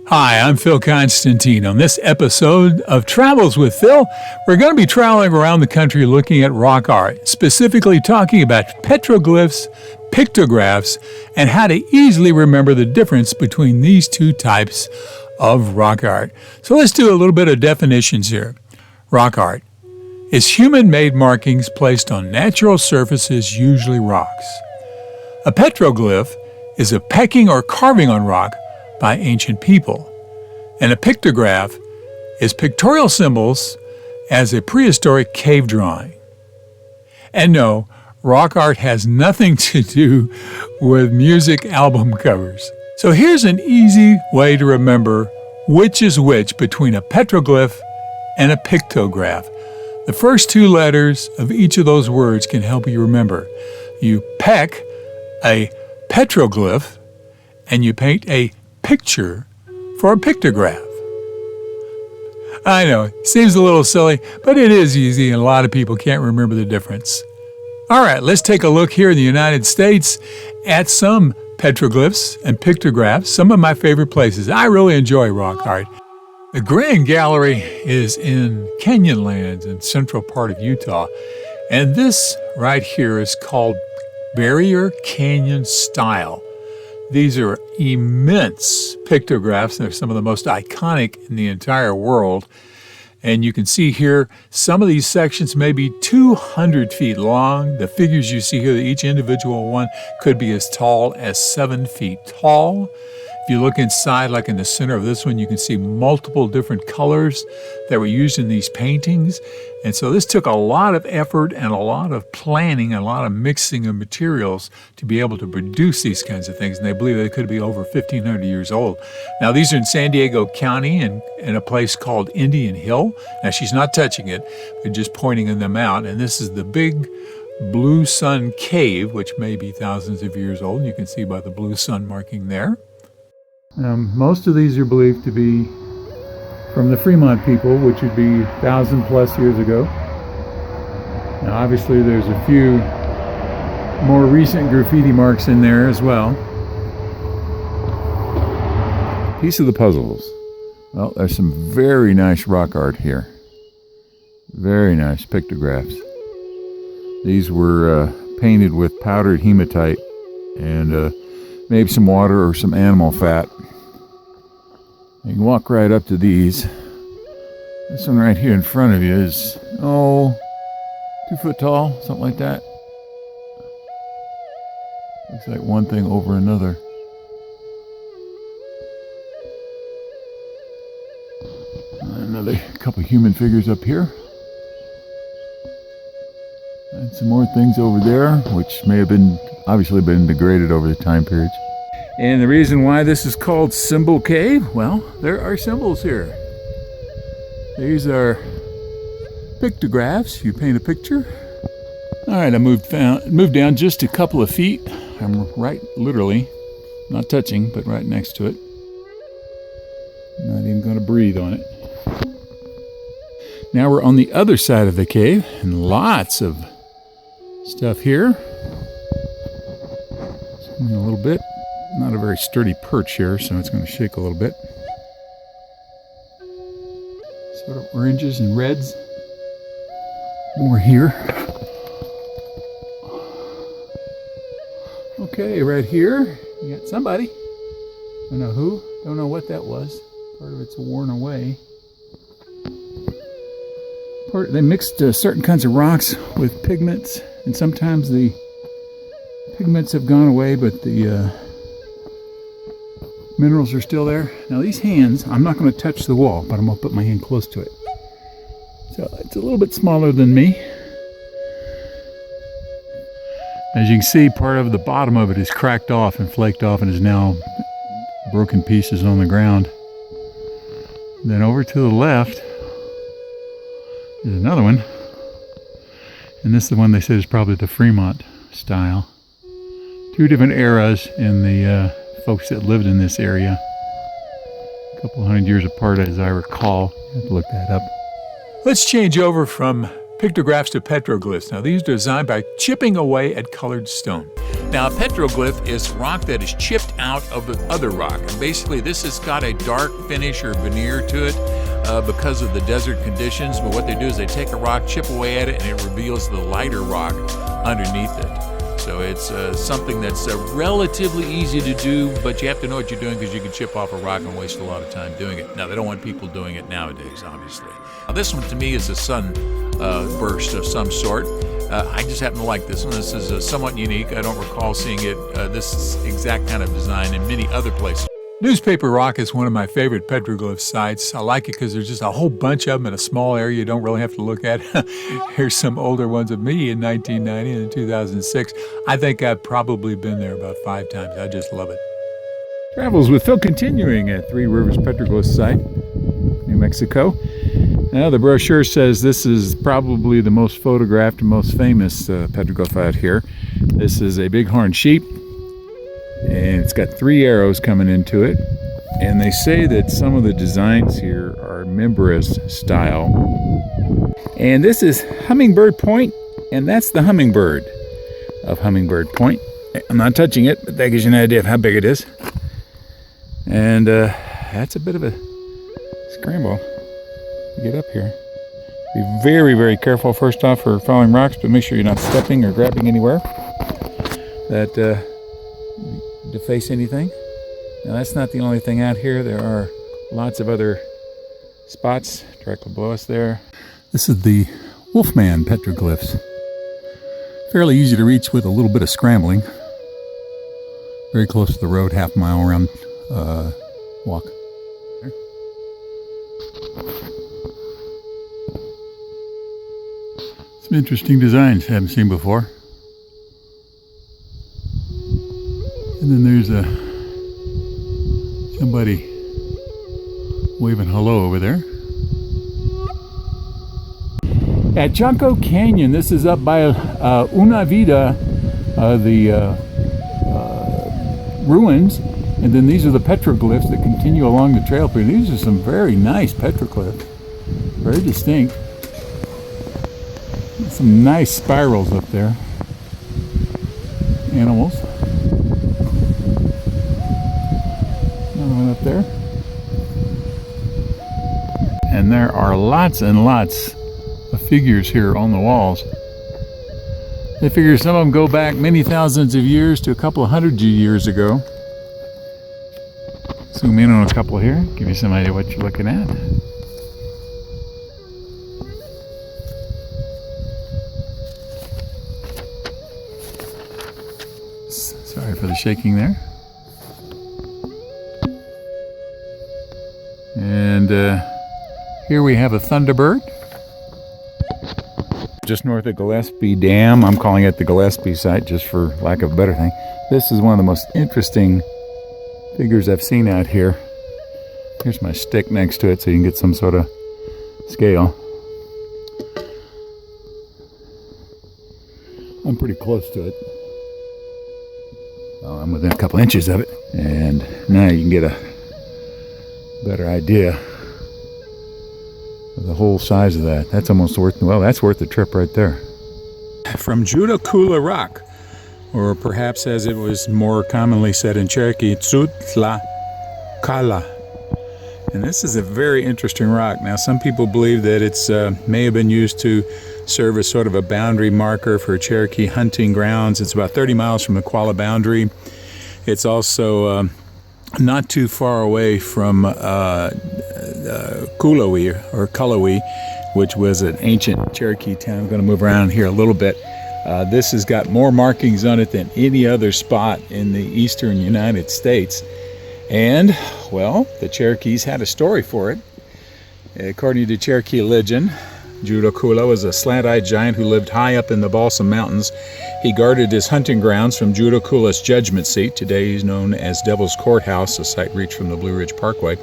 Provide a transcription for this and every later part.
Hi, I'm Phil Constantine. On this episode of Travels with Phil, we're going to be traveling around the country looking at rock art, specifically talking about petroglyphs, pictographs, and how to easily remember the difference between these two types of rock art. So let's do a little bit of definitions here. Rock art is human-made markings placed on natural surfaces, usually rocks. A petroglyph is a pecking or carving on rock by ancient people. And a pictograph is pictorial symbols as a prehistoric cave drawing. And no, rock art has nothing to do with music album covers. So here's an easy way to remember which is which between a petroglyph and a pictograph. The first two letters of each of those words can help you remember. You peck a petroglyph and you paint a picture for a pictograph. I know, it seems a little silly, but it is easy and a lot of people can't remember the difference. All right, let's take a look here in the United States at some petroglyphs and pictographs, some of my favorite places. I really enjoy rock art. The Grand Gallery is in Canyonlands in central part of Utah, and this right here is called Barrier Canyon Style. These are immense pictographs. They're some of the most iconic in the entire world. And you can see here, some of these sections may be 200 feet long. The figures you see here, each individual one could be as tall as 7 feet tall. If you look inside, like in the center of this one, you can see multiple different colors that were used in these paintings. And so this took a lot of effort and a lot of planning and a lot of mixing of materials to be able to produce these kinds of things. And they believe they could be over 1,500 years old. Now, these are in San Diego County and in a place called Indian Hill. Now, she's not touching it, but just pointing them out. And this is the big Blue Sun Cave, which may be thousands of years old. You can see by the blue sun marking there. Most of these are believed to be from the Freemont people, which would be 1,000 plus years ago. Now, obviously, there's a few more recent graffiti marks in there as well. Piece of the puzzles. Well, there's some very nice rock art here. Very nice pictographs. These were painted with powdered hematite and maybe some water or some animal fat. You can walk right up to these. This one right here in front of you is, 2 foot tall, something like that. Looks like one thing over another. Another couple human figures up here. And some more things over there, which may have obviously been degraded over the time periods. And the reason why this is called Symbol Cave, well, there are symbols here. These are pictographs. You paint a picture. All right, I moved down just a couple of feet. I'm right, literally, not touching, but right next to it. Not even going to breathe on it. Now we're on the other side of the cave, and lots of stuff here. A little bit. Not a very sturdy perch here, so it's going to shake a little bit. Sort of oranges and reds. More here. Okay, right here, you got somebody. Don't know who, don't know what that was. Part of it's worn away. They mixed certain kinds of rocks with pigments, and sometimes the pigments have gone away, but the minerals are still there. Now these hands, I'm not going to touch the wall, but I'm going to put my hand close to it. So it's a little bit smaller than me. As you can see, part of the bottom of it is cracked off and flaked off and is now broken pieces on the ground. Then over to the left is another one. And this is the one they said is probably the Freemont style. Two different eras in the folks that lived in this area. A couple hundred years apart, as I recall. I have to look that up. Let's change over from pictographs to petroglyphs. Now, these are designed by chipping away at colored stone. Now, a petroglyph is rock that is chipped out of other rock. And basically, this has got a dark finish or veneer to it because of the desert conditions. But what they do is they take a rock, chip away at it, and it reveals the lighter rock underneath it. So it's something that's relatively easy to do, but you have to know what you're doing because you can chip off a rock and waste a lot of time doing it. Now, they don't want people doing it nowadays, obviously. Now, this one to me is a sun burst of some sort. I just happen to like this one. This is somewhat unique. I don't recall seeing it, this exact kind of design in many other places. Newspaper Rock is one of my favorite petroglyph sites. I like it because there's just a whole bunch of them in a small area you don't really have to look at. Here's some older ones of me in 1990 and in 2006. I think I've probably been there about 5 times. I just love it. Travels with Phil continuing at Three Rivers Petroglyph site, New Mexico. Now the brochure says this is probably the most photographed and most famous petroglyph out here. This is a bighorn sheep, and it's got 3 arrows coming into it. And they say that some of the designs here are membranous style. And this is Hummingbird Point, and that's the hummingbird of Hummingbird Point. I'm not touching it, but that gives you an idea of how big it is. And that's a bit of a scramble to get up here. Be very, very careful first off for falling rocks, but make sure you're not stepping or grabbing anywhere that deface anything. Now that's not the only thing out here. There are lots of other spots directly below us there. This is the Wolfman petroglyphs. Fairly easy to reach with a little bit of scrambling. Very close to the road, half mile around walk. Some interesting designs I haven't seen before. And then there's somebody waving hello over there. At Junco Canyon, this is up by Una Vida, the ruins, and then these are the petroglyphs that continue along the trail. These are some very nice petroglyphs, very distinct. Some nice spirals up there. Animals. Another one up there. And there are lots and lots of figures here on the walls. They figure some of them go back many thousands of years to a couple of hundred years ago. Zoom in on a couple here, give you some idea what you're looking at. Sorry for the shaking there. And here we have a thunderbird. Just north of Gillespie Dam. I'm calling it the Gillespie site just for lack of a better thing. This is one of the most interesting figures I've seen out here. Here's my stick next to it so you can get some sort of scale. I'm pretty close to it. Well, I'm within a couple inches of it. And now you can get a better idea of the whole size of that. That's almost worth, well, that's worth the trip right there. From Juda Rock, or perhaps as it was more commonly said in Cherokee, Tsutla Kala. And this is a very interesting rock. Now, some people believe that it's may have been used to serve as sort of a boundary marker for Cherokee hunting grounds. It's about 30 miles from the Qualla boundary. It's also not too far away from Kulowi or Kulowi, which was an ancient Cherokee town. I'm going to move around here a little bit. This has got more markings on it than any other spot in the eastern United States. And, well, the Cherokees had a story for it. According to Cherokee legend, Judakula was a slant-eyed giant who lived high up in the Balsam Mountains. He guarded his hunting grounds from Judakula's judgment seat. Today he's known as Devil's Courthouse, a site reached from the Blue Ridge Parkway.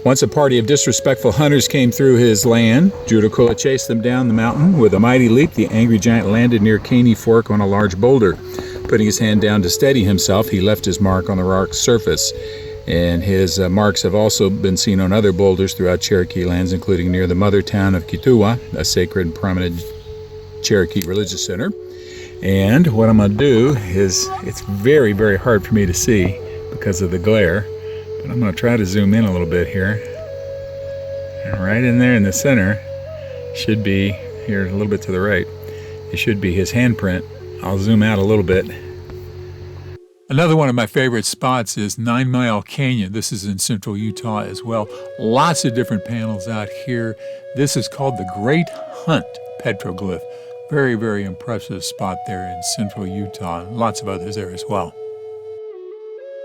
Once a party of disrespectful hunters came through his land. Judakula chased them down the mountain. With a mighty leap, the angry giant landed near Caney Fork on a large boulder. Putting his hand down to steady himself, he left his mark on the rock's surface. And his marks have also been seen on other boulders throughout Cherokee lands, including near the mother town of Kituwa, a sacred and prominent Cherokee religious center. And what I'm going to do is, it's very, very hard for me to see because of the glare, but I'm going to try to zoom in a little bit here. And right in there in the center should be, here a little bit to the right, it should be his handprint. I'll zoom out a little bit. Another one of my favorite spots is 9 Mile Canyon. This is in central Utah as well. Lots of different panels out here. This is called the Great Hunt Petroglyph. Very, very impressive spot there in central Utah. Lots of others there as well.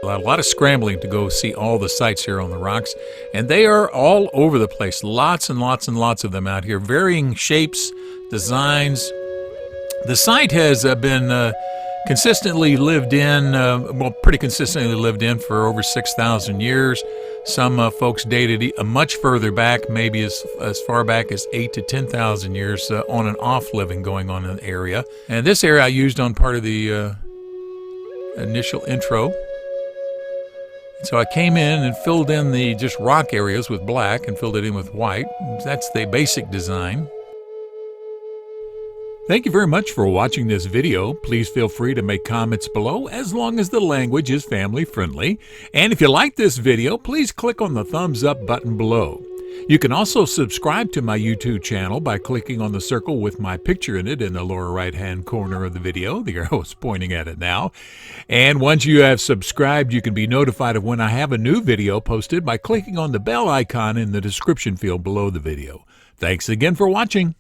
A lot of scrambling to go see all the sites here on the rocks, and they are all over the place. Lots and lots and lots of them out here. Varying shapes, designs. The site has been consistently lived in, pretty consistently lived in for over 6,000 years. Some folks dated much further back, maybe as far back as 8,000 to 10,000 years on and off living going on in the area. And this area I used on part of the initial intro. So I came in and filled in the just rock areas with black and filled it in with white. That's the basic design. Thank you very much for watching this video. Please feel free to make comments below as long as the language is family friendly. And if you like this video, please click on the thumbs up button below. You can also subscribe to my YouTube channel by clicking on the circle with my picture in it in the lower right hand corner of the video. The arrow is pointing at it now. And once you have subscribed, you can be notified of when I have a new video posted by clicking on the bell icon in the description field below the video. Thanks again for watching.